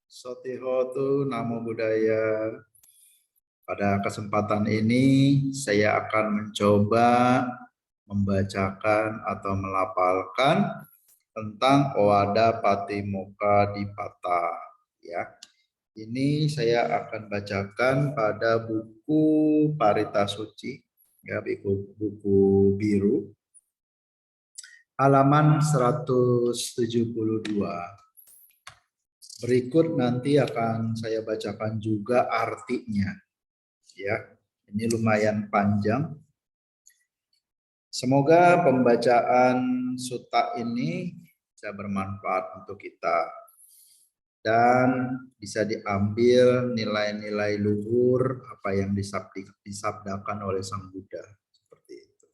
Sotihotu Namo Buddhaya. Pada kesempatan ini saya akan mencoba membacakan atau melafalkan tentang Owada Patimokkha Dipata. Ya, ini saya akan bacakan pada buku Parita Suci, ya, buku biru, halaman 172. Berikut nanti akan saya bacakan juga artinya. Ya, ini lumayan panjang. Semoga pembacaan sutta ini bisa bermanfaat untuk kita dan bisa diambil nilai-nilai luhur apa yang disabdakan oleh Sang Buddha. Seperti itu.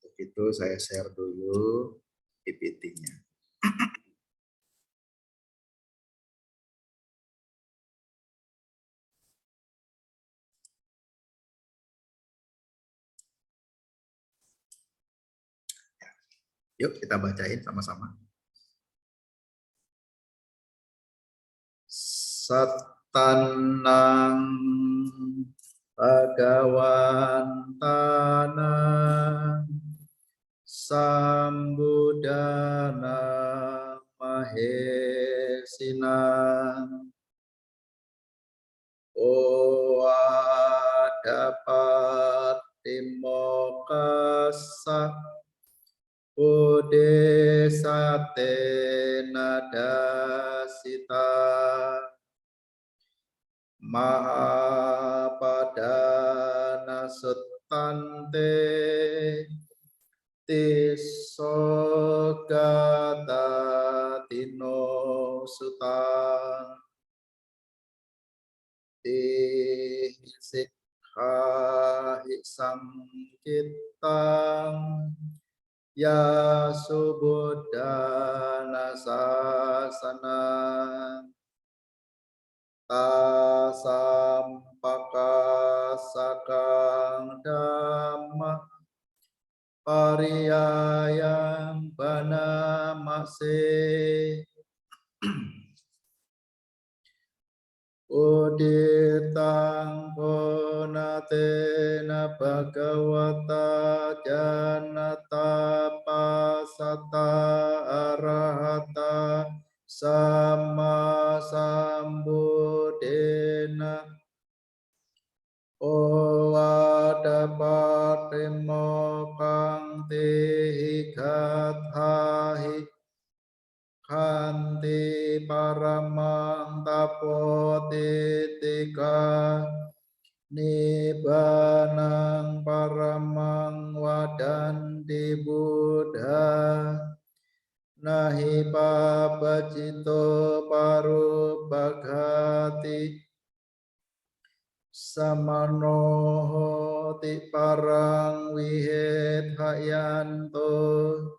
Untuk itu saya share dulu PPT-nya. Yuk kita bacain sama-sama. Sattanang Bhagavantana Sambuddhana Mahesina Owada Patimokkha Bodhisate Nadasita Mahapadana Suttante Tisogata Tino Sutang Tisikha Sangkitang Ya Subuddhana Sasana Tasampaka Sakang Dhamma Pariyayang Banamase Uditang Ponatena Bhagavata Janata Pasata Arahata Sama Sambuddhena Owada Patimokkha Tihigathahi Kanti Paramang Tapotitika Nibbanang Paramang Wadanti Buddha Nahi Papacito Parubhagati Samanohoti Parang Wihedhayanto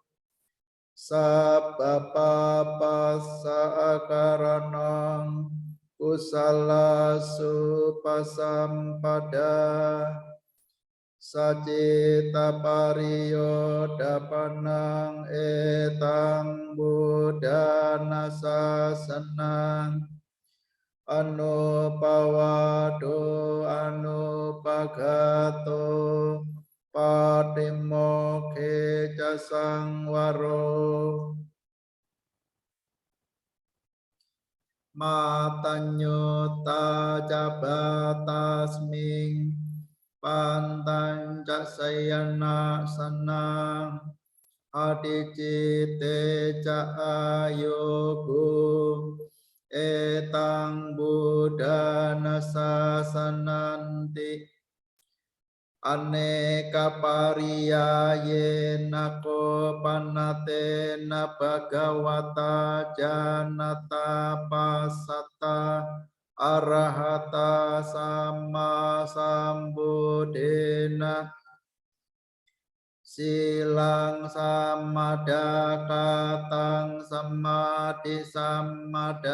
Sabba papasa akaranang kusala supasampada Sacita pariyodapanang etang buddhana sasanang Anupawado anupagato Patimokkhe jasangwaro Matanyota jabatasming Pantan jasayana sanang Adicite cahayogu Etang buddhana sasananti Aneka pariyayena kopanatena bhagavata janata pasata arahata sama sambuddhena silang samadakatang samadhi samadakato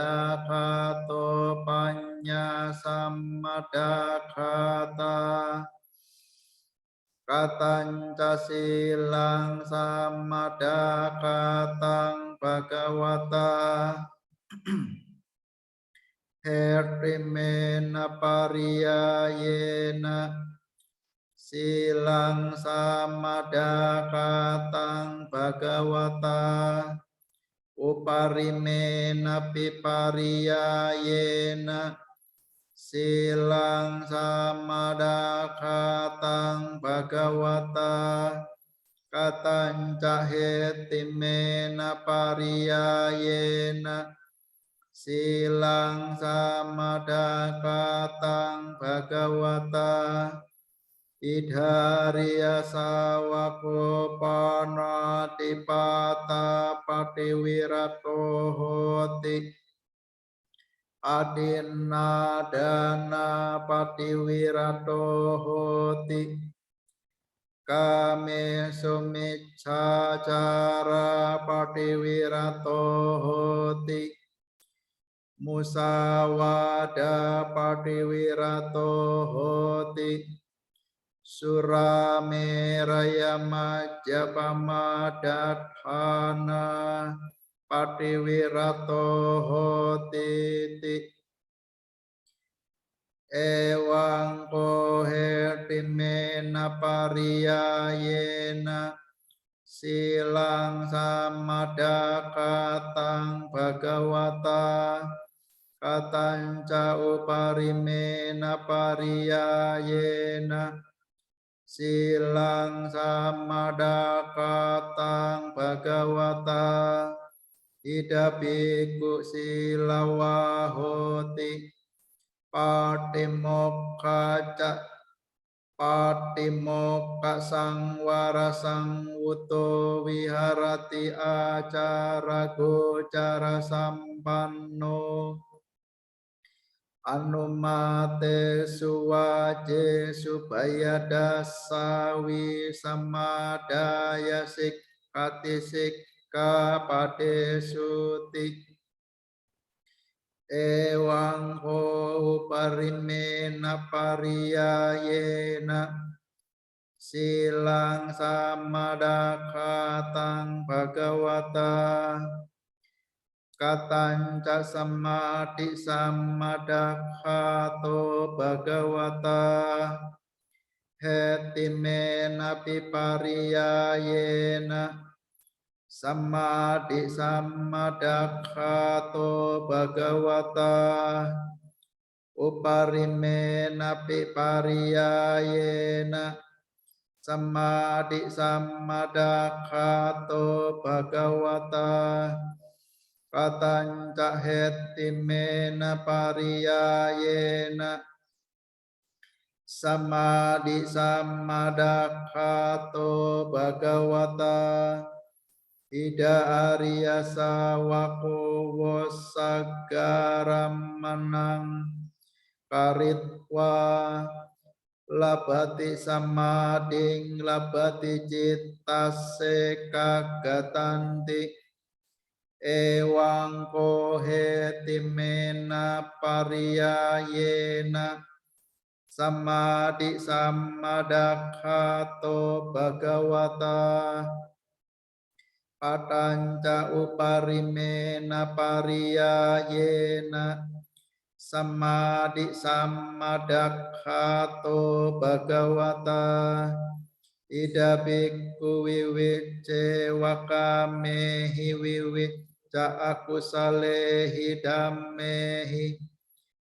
panya samadakata Katanca silang samadakatang bhagavata hertimena pariyayena silang samadakatang bhagavata uparimena pipariyayena silang samadakatang bhagavata katanca hetimena pariyayena silang samadakatang bhagavata idhariya sawako panatipata patiwirato hoti adinadana patiwirato hoti kame sumiccacara patiwirato hoti musawada patiwirato hoti surameraya majapamadatthana patiwirato hoti ewang kohertimena pariyayena silang samadakatang bhagavata katanca uparimena pariyayena silang samadakatang bhagavata ida bhikkhu silawa hoti patimokkha sangwara sangwuto viharati acara gocara sampanno anumate suwaje supaya dasawi samadaya sikkati sikka padesuti ewang ho uparimena pariyayena silang samadakatang bhagavata katanca samadhi samadakhato bhagavata hetimena pipariyayena samadhi samadakhato bhagavata uparimena pipariyayena samadhi samadakhato bhagavata katanca hetimena pariyayena samadhi samadakhato bhagavata ida arya sawako wasagaram manang karitwa labati samading labati cittase kagatanti ewang kohetimena pariyayena samadhi samadakhato bhagavata patanca uparimena pariyayena samadhi samadakhato bhagavata ida bhikkhu wiwicce wakamehi wiwicca akusalehi dhammehi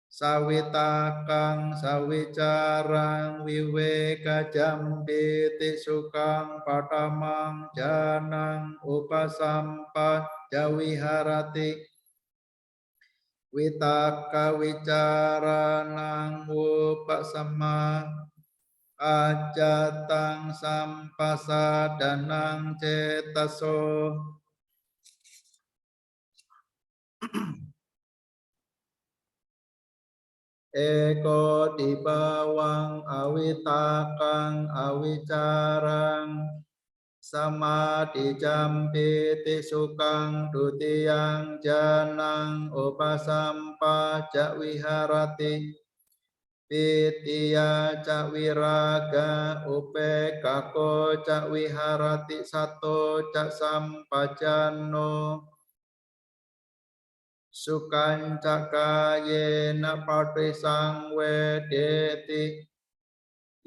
sawitakang sawicarang wiweka jambiti sukang patamang janang upasampa jawiharati witaka wicaranang upasama ajatang sampasadanang cetaso eko di bawang awitakang awicarang samadhi jampiti sukang dutiyang janang upasampa jawiharati pitiya cawiraga upekako cawiharati sato cak sampajano sukan cakayena patisang wedeti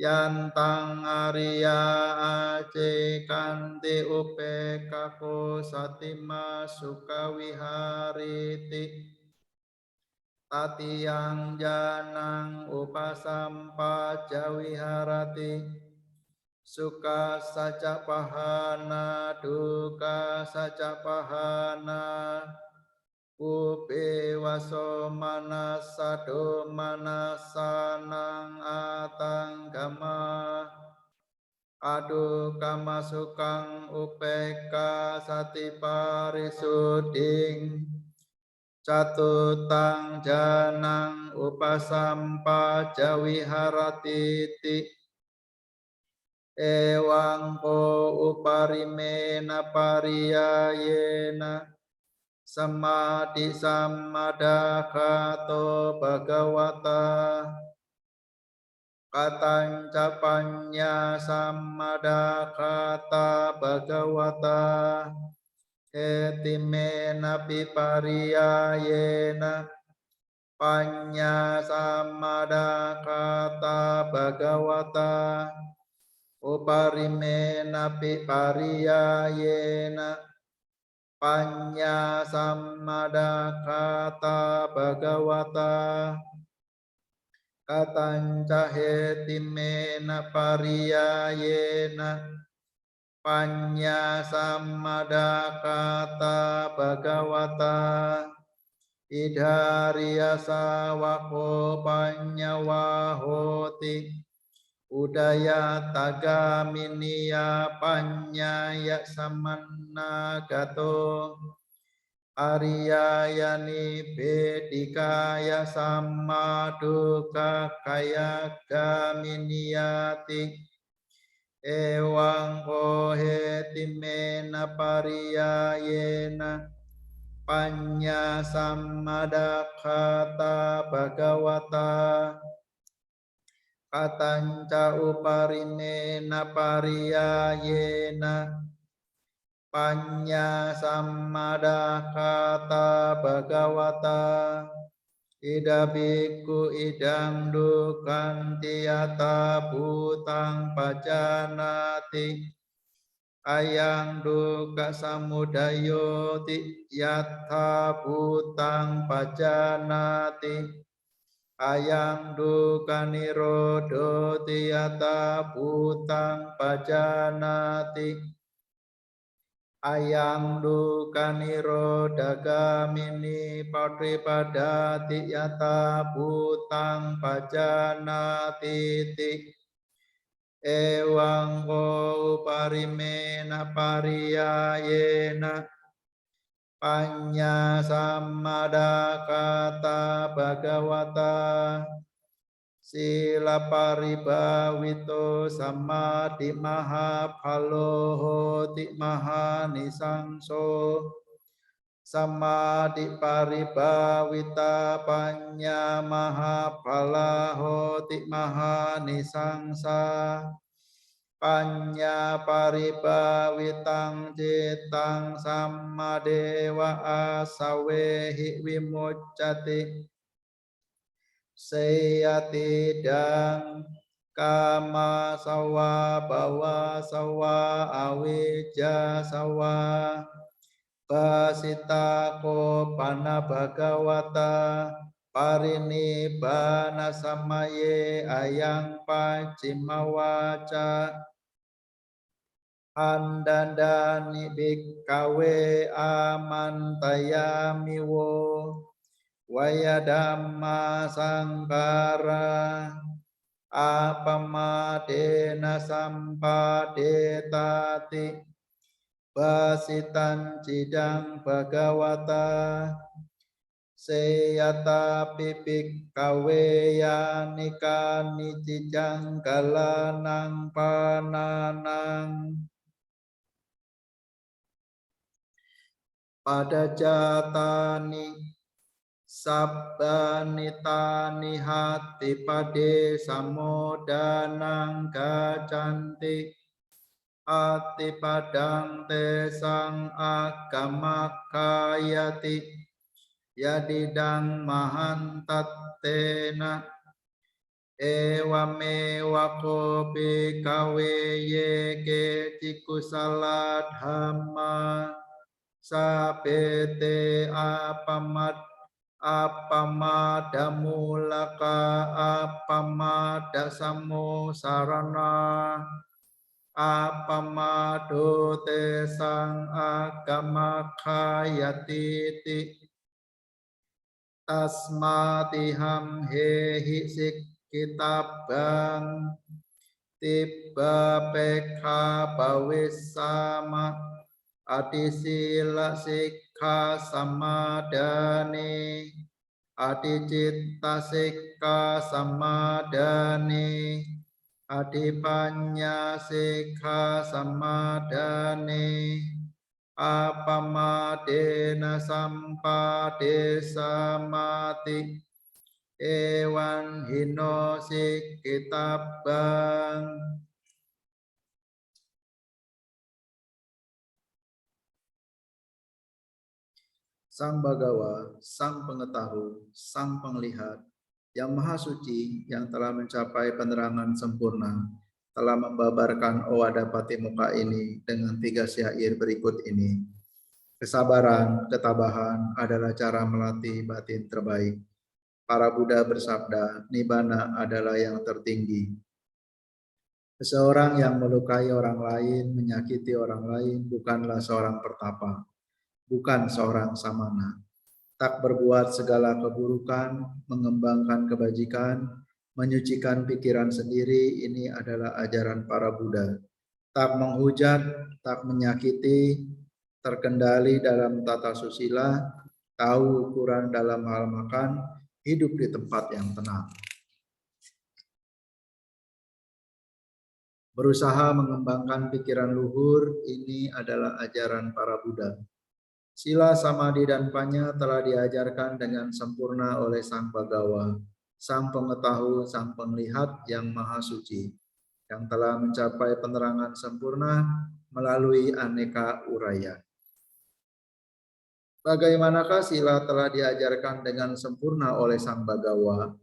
yantang Arya ace kanti upekako satima sukawihariti tatiyang janang upasampa jawiharati suka saca pahana duka saca pahana upe waso manasa do manasanang atanggama adu kamasukang upeka sati parisuding catutang janang upasampa jawiharatiti ewang ko uparimena pariyayena samadhi sammadakato bhagavata katanca panya sammadakata bhagavata etimena pipariyayena panya sammadakata bhagavata uparimena pipariyayena panya sammadakata bhagavata katanca hetimena pariyayena panya sammadakata bhagavata idhariyasa wako panyawahoti udaya tagaminiya panyaya samannagato ariyayani bedikaya sammaduka kaya gaminiyati ewang kohetimena pariyayena panya sammadakata bhagavata katanca uparimena pariyayena panya sammadakata bhagavata ida bhikkhu idang dukanti yata bhutang pajanati ayang duka samudayo ti yata bhutang pajanati ayang duka nirodho ti yata bhutang pajanati ayang duka nirodhagamini patripadati yata bhutang pajanati ti ewang ko uparimena pariyayena panya sammadakata bhagavata sila paribawito samadhi mahapalo hoti mahanisangso samadhi paribawita panya mahapala hoti mahanisangsa panya paribawitang citang sammadewa asawehi vimuccati seyatidang kama sawa bawa sawa awija sawa basita ko pana bhagavata parinibbana samaye ayang pacimawaca andandani bhikkhave amantayamiwo Wayadhamma sangkara apamadena sampadetati basitan cidang bhagavata seyata pipik kaweyanika nicijang galanang pananang pada jatani sabbanitani hati pade samodanang gacanti hati padang tesang agama kayati yadidang mahantattena ewame wakopi kawe yeke tikusala dhamma sapete apamadamulaka apamadasammo sarana apamado tesang agamakayatiti tasmatiham hehi kitabang tiba pekha bawisama adisila sikha samadani adicitta sikha samadani adipanya sikha samadani apamadena sampade samati ewan hino sikitabang. Sang Bagawa, Sang Pengetahu, Sang Penglihat, yang Maha Suci, yang telah mencapai penerangan sempurna, telah membabarkan Owada Patimokkha ini dengan 3 syair berikut ini. Kesabaran, ketabahan adalah cara melatih batin terbaik. Para Buddha bersabda, Nibbana adalah yang tertinggi. Seseorang yang melukai orang lain, menyakiti orang lain, bukanlah seorang pertapa, bukan seorang samana. Tak berbuat segala keburukan, mengembangkan kebajikan, menyucikan pikiran sendiri, ini adalah ajaran para Buddha. Tak menghujat, tak menyakiti, terkendali dalam tata susila, tahu ukuran dalam hal makan, hidup di tempat yang tenang. Berusaha mengembangkan pikiran luhur, ini adalah ajaran para Buddha. Sila, samadhi, dan panya telah diajarkan dengan sempurna oleh Sang Bagawa, Sang Pengetahu, Sang Penglihat yang Maha Suci, yang telah mencapai penerangan sempurna melalui aneka uraya. Bagaimanakah sila telah diajarkan dengan sempurna oleh Sang Bagawa?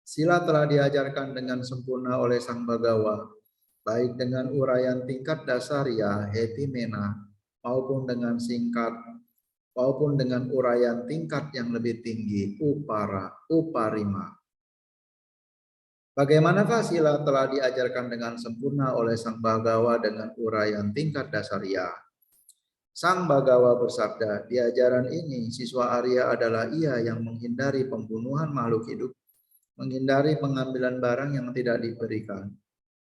Sila telah diajarkan dengan sempurna oleh Sang Bagawa, baik dengan uraian tingkat dasar ya hetimena, maupun dengan singkat, maupun dengan uraian tingkat yang lebih tinggi, uparima. Bagaimanakah sila telah diajarkan dengan sempurna oleh Sang Bagawa dengan uraian tingkat dasar ya? Sang Bagawa bersabda, di ajaran ini siswa Arya adalah ia yang menghindari pembunuhan makhluk hidup, menghindari pengambilan barang yang tidak diberikan,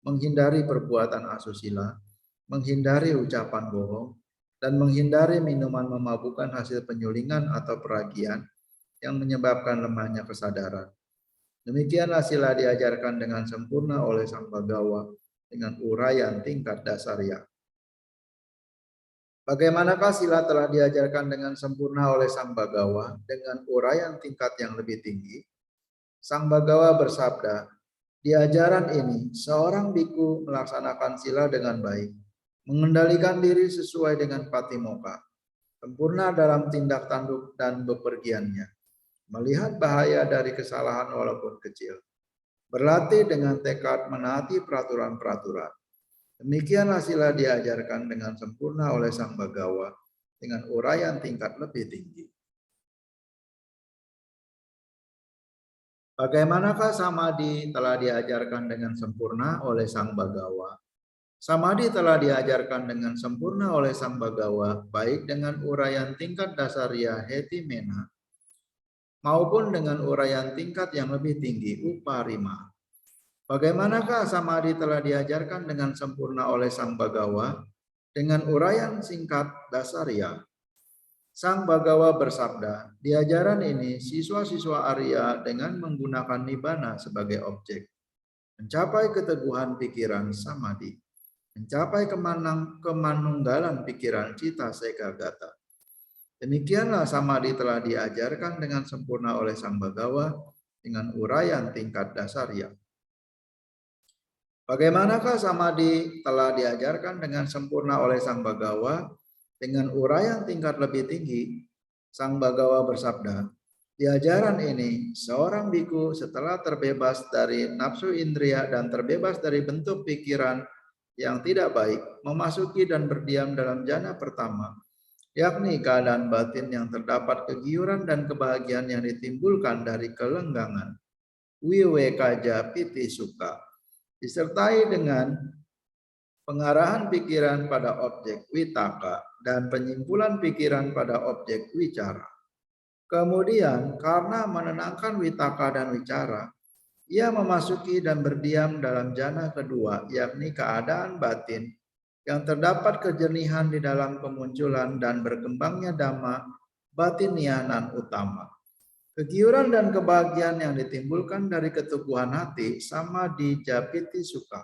menghindari perbuatan asusila, menghindari ucapan bohong, dan menghindari minuman memabukkan hasil penyulingan atau peragian yang menyebabkan lemahnya kesadaran. Demikianlah sila diajarkan dengan sempurna oleh Sang Bagawa dengan uraian tingkat dasar ya. Bagaimanakah sila telah diajarkan dengan sempurna oleh Sang Bagawa dengan uraian tingkat yang lebih tinggi? Sang Bagawa bersabda, di ajaran ini seorang biku melaksanakan sila dengan baik, mengendalikan diri sesuai dengan patimokkha, sempurna dalam tindak tanduk dan bepergiannya, melihat bahaya dari kesalahan walaupun kecil, berlatih dengan tekad menaati peraturan-peraturan. Demikianlah sila diajarkan dengan sempurna oleh Sang Bagawa dengan uraian tingkat lebih tinggi. Bagaimanakah samadhi telah diajarkan dengan sempurna oleh Sang Bagawa? Samadhi telah diajarkan dengan sempurna oleh Sang Bagawa, baik dengan uraian tingkat dasar ya hetimena, maupun dengan uraian tingkat yang lebih tinggi, uparima. Bagaimanakah samadhi telah diajarkan dengan sempurna oleh Sang Bagawa, dengan uraian singkat dasar ya? Sang Bagawa bersabda, di ajaran ini siswa-siswa Arya dengan menggunakan nibbana sebagai objek, mencapai keteguhan pikiran samadhi, mencapai kemanunggalan pikiran cita sekagata. Demikianlah samadhi telah diajarkan dengan sempurna oleh Sang Bagawa dengan uraian tingkat dasar ya. Bagaimanakah samadhi telah diajarkan dengan sempurna oleh Sang Bagawa dengan uraian tingkat lebih tinggi, Sang Bagawa bersabda, di ajaran ini, seorang biku setelah terbebas dari nafsu indria dan terbebas dari bentuk pikiran yang tidak baik, memasuki dan berdiam dalam jana pertama, yakni keadaan batin yang terdapat kegiuran dan kebahagiaan yang ditimbulkan dari kelenggangan. Wiwekaja piti suka, disertai dengan pengarahan pikiran pada objek witaka dan penyimpulan pikiran pada objek wicara. Kemudian karena menenangkan witaka dan wicara, ia memasuki dan berdiam dalam jana kedua, yakni keadaan batin yang terdapat kejernihan di dalam kemunculan dan berkembangnya dhamma batinianan utama. Kegiuran dan kebahagiaan yang ditimbulkan dari keteguhan hati sama di japiti suka,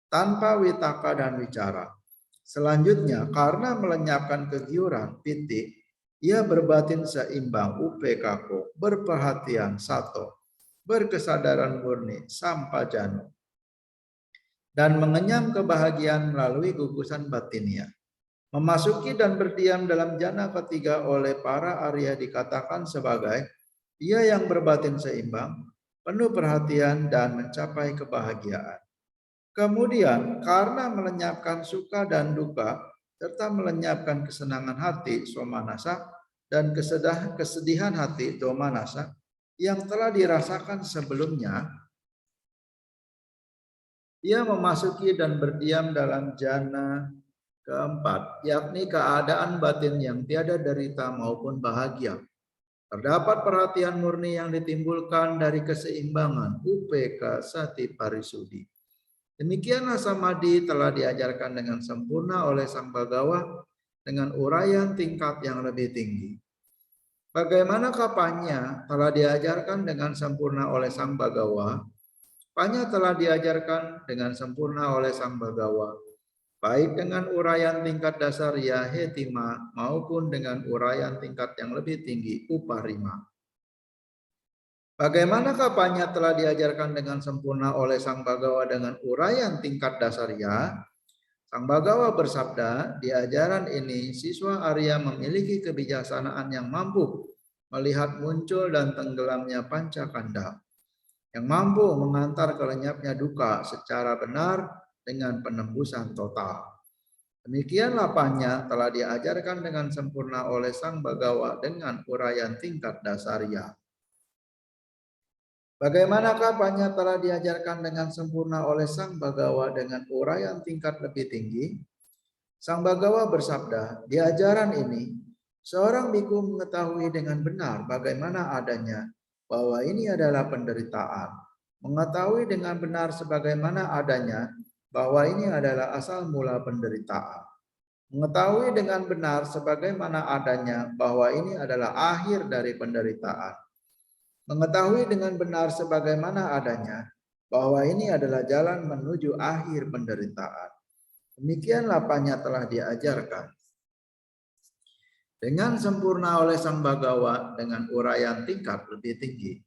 tanpa witaka dan wicara. Selanjutnya, karena melenyapkan kegiuran, piti, ia berbatin seimbang, upekako, berperhatian, sato, berkesadaran murni, sampajano, dan mengenyam kebahagiaan melalui gugusan batinia. Memasuki dan berdiam dalam jana ketiga oleh para Arya dikatakan sebagai ia yang berbatin seimbang, penuh perhatian dan mencapai kebahagiaan. Kemudian karena melenyapkan suka dan duka serta melenyapkan kesenangan hati somanasa dan kesedihan hati domanasa yang telah dirasakan sebelumnya, ia memasuki dan berdiam dalam jana keempat, yakni keadaan batin yang tiada derita maupun bahagia. Terdapat perhatian murni yang ditimbulkan dari keseimbangan upeka sati parisudi. Demikianlah samadhi telah diajarkan dengan sempurna oleh Sang Bagawa dengan uraian tingkat yang lebih tinggi. Bagaimanakah Panya telah diajarkan dengan sempurna oleh Sang Bagawa? Panya telah diajarkan dengan sempurna oleh Sang Bagawa, baik dengan uraian tingkat dasar ya hetima maupun dengan uraian tingkat yang lebih tinggi uparima. Bagaimanakah Panya telah diajarkan dengan sempurna oleh Sang Bagawa dengan uraian tingkat dasar ya? Sang Bagawa bersabda, di ajaran ini siswa Arya memiliki kebijaksanaan yang mampu melihat muncul dan tenggelamnya pancakanda, yang mampu mengantar kelenyapnya duka secara benar dengan penembusan total. Demikianlah Panya telah diajarkan dengan sempurna oleh Sang Bagawa dengan uraian tingkat dasarya. Bagaimanakah Panya telah diajarkan dengan sempurna oleh Sang Bagawa dengan uraian tingkat lebih tinggi? Sang Bagawa bersabda, di ajaran ini, seorang biku mengetahui dengan benar bagaimana adanya bahwa ini adalah penderitaan. Mengetahui dengan benar sebagaimana adanya bahwa ini adalah asal mula penderitaan. Mengetahui dengan benar sebagaimana adanya bahwa ini adalah akhir dari penderitaan. Mengetahui dengan benar sebagaimana adanya bahwa ini adalah jalan menuju akhir penderitaan. Demikianlah Panya telah diajarkan dengan sempurna oleh Sang Bagawa dengan uraian tingkat lebih tinggi.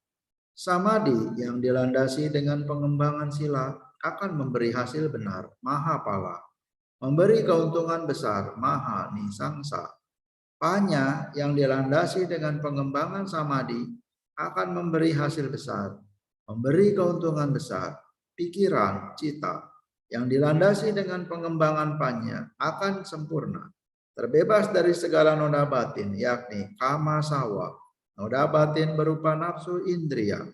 Samadhi yang dilandasi dengan pengembangan sila akan memberi hasil benar, maha pala, memberi keuntungan besar, maha nisangsa. Panya yang dilandasi dengan pengembangan samadhi akan memberi hasil besar, memberi keuntungan besar. Pikiran, cita yang dilandasi dengan pengembangan panya akan sempurna, terbebas dari segala noda batin, yakni kama sawa, noda batin berupa nafsu indria,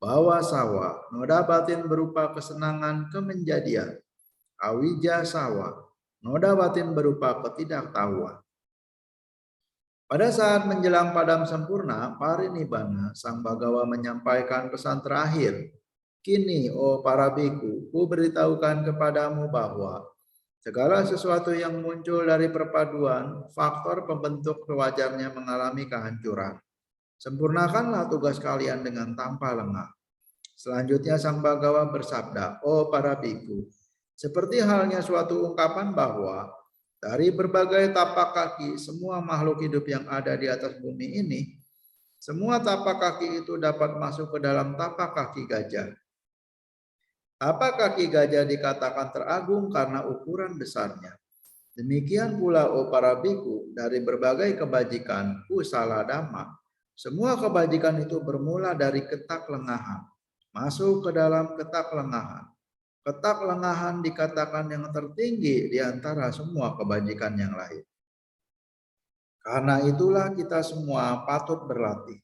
bawa sawa, noda batin berupa kesenangan kemenjadian, awija sawa, noda batin berupa ketidaktahuan. Pada saat menjelang padam sempurna, parinibbana, Sang Bagawa menyampaikan pesan terakhir. Kini, oh para biku, ku beritahukan kepadamu bahwa segala sesuatu yang muncul dari perpaduan, faktor pembentuk kewajarnya mengalami kehancuran. Sempurnakanlah tugas kalian dengan tanpa lengah. Selanjutnya Sang Bagawa bersabda, oh para biku, seperti halnya suatu ungkapan bahwa dari berbagai tapak kaki semua makhluk hidup yang ada di atas bumi ini, semua tapak kaki itu dapat masuk ke dalam tapak kaki gajah. Tapak kaki gajah dikatakan teragung karena ukuran besarnya. Demikian pula para biku dari berbagai kebajikan kusala dhamma. Semua kebajikan itu bermula dari ketak lengahan. Masuk ke dalam ketak lengahan. Ketak lengahan dikatakan yang tertinggi di antara semua kebajikan yang lain. Karena itulah kita semua patut berlatih.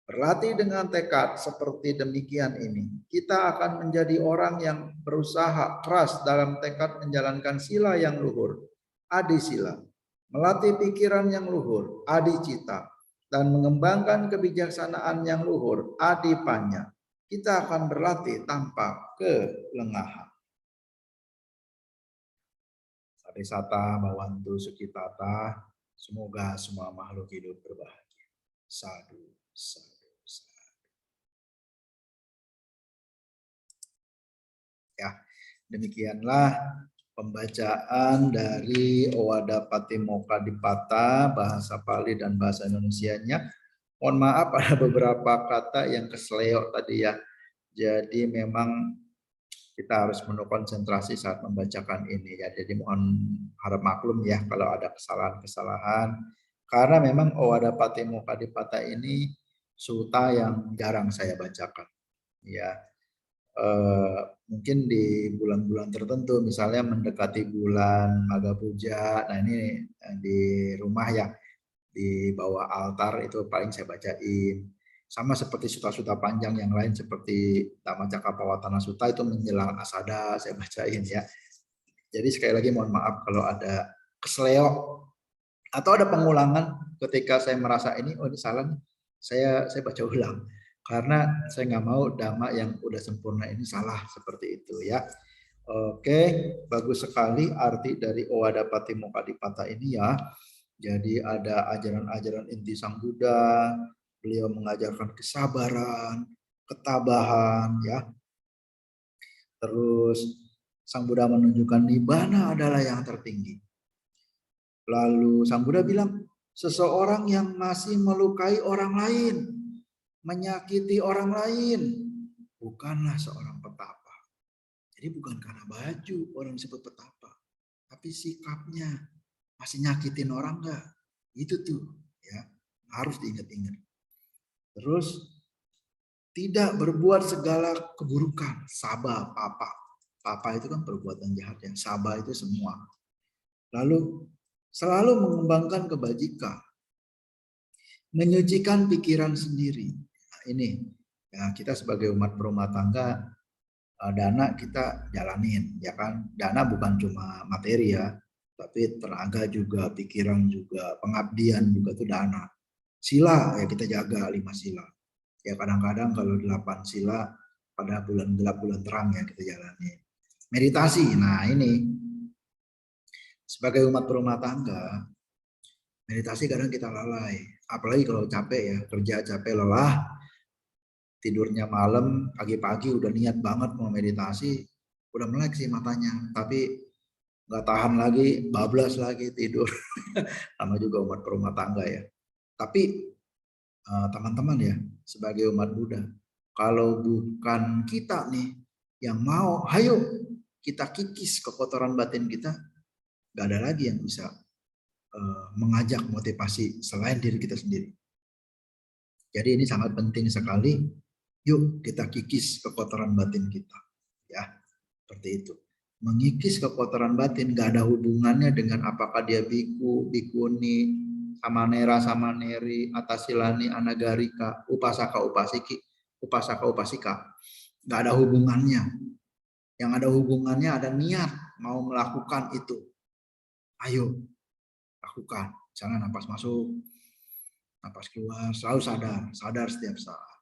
Berlatih dengan tekad seperti demikian ini, kita akan menjadi orang yang berusaha keras dalam tekad menjalankan sila yang luhur, adisila, melatih pikiran yang luhur, adicita, dan mengembangkan kebijaksanaan yang luhur, adipanya. Kita akan berlatih tanpa kelengahan. Sadisata Bhawantu Sukitata, semoga semua makhluk hidup berbahagia. Sadu, sadu. Ya, demikianlah pembacaan dari Owada Patimokkha bahasa Pali dan bahasa Indonesianya. Mohon maaf ada beberapa kata yang keseleo tadi ya. Jadi memang kita harus penuh konsentrasi saat membacakan ini ya. Jadi mohon harap maklum ya kalau ada kesalahan-kesalahan. Karena memang Owada Patimokkha ini suta yang jarang saya bacakan. Ya, mungkin di bulan-bulan tertentu, misalnya mendekati bulan Maga Puja, nah ini di rumah ya, di bawah altar itu paling saya bacain. Sama seperti suta-suta panjang yang lain seperti Dhamma Cakkappavattana Sutta itu menjelang Asada saya bacain ya. Jadi sekali lagi mohon maaf kalau ada kesleo atau ada pengulangan ketika saya merasa ini, oh ini salah nih, saya baca ulang. Karena saya nggak mau dhamma yang udah sempurna ini salah seperti itu ya. Oke, bagus sekali arti dari Owada Patimokkha ini ya. Jadi ada ajaran-ajaran inti Sang Buddha, beliau mengajarkan kesabaran, ketabahan ya. Terus Sang Buddha menunjukkan nibbana adalah yang tertinggi. Lalu Sang Buddha bilang, seseorang yang masih melukai orang lain, menyakiti orang lain, bukanlah seorang petapa. Jadi bukan karena baju orang disebut petapa, tapi sikapnya masih nyakitin orang enggak? Itu tuh ya, harus diingat-ingat. Terus tidak berbuat segala keburukan, saba, papa. Papa itu kan perbuatan jahat ya, saba itu semua. Lalu selalu mengembangkan kebajikan, menyucikan pikiran sendiri. Nah, ini ya, kita sebagai umat berumah tangga, dana kita jalanin ya kan. Dana bukan cuma materi ya, tapi tenaga juga, pikiran juga, pengabdian juga itu dana. Sila ya kita jaga 5 sila. Ya kadang-kadang kalau 8 sila pada bulan gelap bulan terang ya kita jalani. Meditasi, nah ini sebagai umat berumah tangga, meditasi kadang kita lalai. Apalagi kalau capek ya, kerja capek lelah, tidurnya malam, pagi-pagi udah niat banget mau meditasi, udah melek sih matanya, tapi nggak tahan lagi, bablas lagi tidur. Sama juga umat berumah tangga ya. Tapi teman-teman ya, sebagai umat Buddha, kalau bukan kita nih yang mau, ayo kita kikis kekotoran batin kita, nggak ada lagi yang bisa mengajak motivasi selain diri kita sendiri. Jadi ini sangat penting sekali. Yuk kita kikis kekotoran batin kita, ya seperti itu. Mengikis kekotoran batin nggak ada hubungannya dengan apakah dia biku, bikuni, samanera, samaneri, atasilani, anagarika, upasaka, upasiki, upasaka, upasika. Nggak ada hubungannya. Yang ada hubungannya ada niat mau melakukan itu. Ayo lakukan. Jangan napas masuk, napas keluar, selalu sadar setiap saat.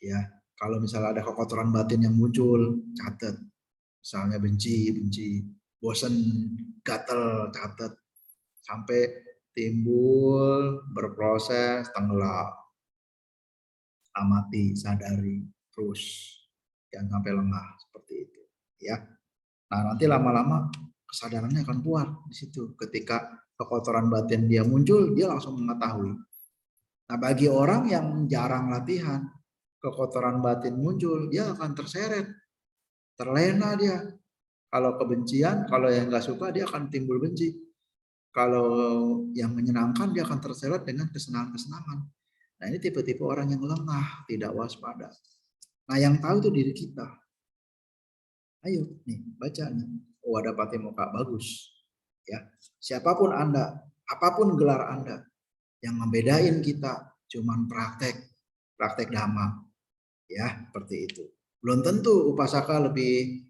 Ya, kalau misalnya ada kekotoran batin yang muncul, catat. Misalnya benci, bosan, gatel, catat. Sampai timbul, berproses, tenggelam. Amati, sadari, terus. Jangan sampai lengah seperti itu. Ya. Nah, nanti lama-lama kesadarannya akan kuat di situ. Ketika kekotoran batin dia muncul, dia langsung mengetahui. Nah, bagi orang yang jarang latihan, kekotoran batin muncul, dia akan terseret, terlena dia. Kalau kebencian, kalau yang nggak suka, dia akan timbul benci. Kalau yang menyenangkan dia akan terseret dengan kesenangan-kesenangan. Nah ini tipe-tipe orang yang lengah, tidak waspada. Nah yang tahu itu diri kita. Ayo nih baca nih. Oh ada pati muka bagus. Ya, siapapun Anda, apapun gelar Anda, yang membedain kita cuman praktek dhamma, ya seperti itu. Belum tentu upasaka lebih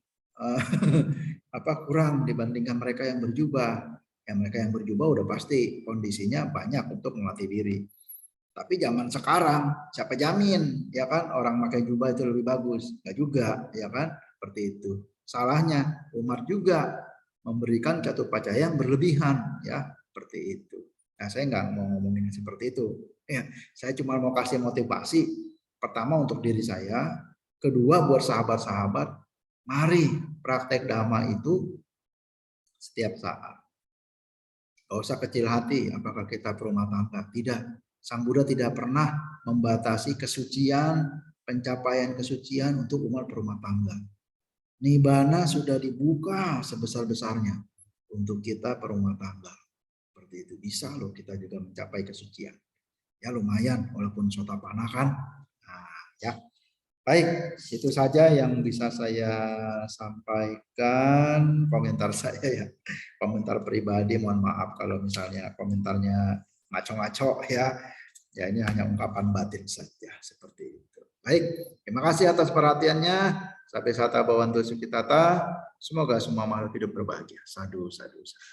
kurang dibandingkan mereka yang berjubah. Ya mereka yang berjubah udah pasti kondisinya banyak untuk melatih diri. Tapi zaman sekarang siapa jamin ya kan orang pakai jubah itu lebih bagus? Enggak juga, ya kan? Seperti itu. Salahnya Umar juga memberikan Catupacaya yang berlebihan, ya seperti itu. Nah saya nggak mau ngomongin seperti itu. Ya, saya cuma mau kasih motivasi. Pertama untuk diri saya, kedua buat sahabat-sahabat, mari praktek dhamma itu setiap saat. Gak usah kecil hati apakah kita berumah tangga. Tidak. Sang Buddha tidak pernah membatasi kesucian, pencapaian kesucian untuk umat berumah tangga. Nibbana sudah dibuka sebesar-besarnya untuk kita berumah tangga. Seperti itu. Bisa loh kita juga mencapai kesucian. Ya lumayan walaupun sotapana kan. Nah, ya. Baik, itu saja yang bisa saya sampaikan komentar saya ya. Komentar pribadi, mohon maaf kalau misalnya komentarnya ngaco-ngaco ya. Ya ini hanya ungkapan batin saja seperti itu. Baik, terima kasih atas perhatiannya. Sampai sata bawantu sukitata. Semoga semua makhluk hidup berbahagia. Sadu, sadu, sadu.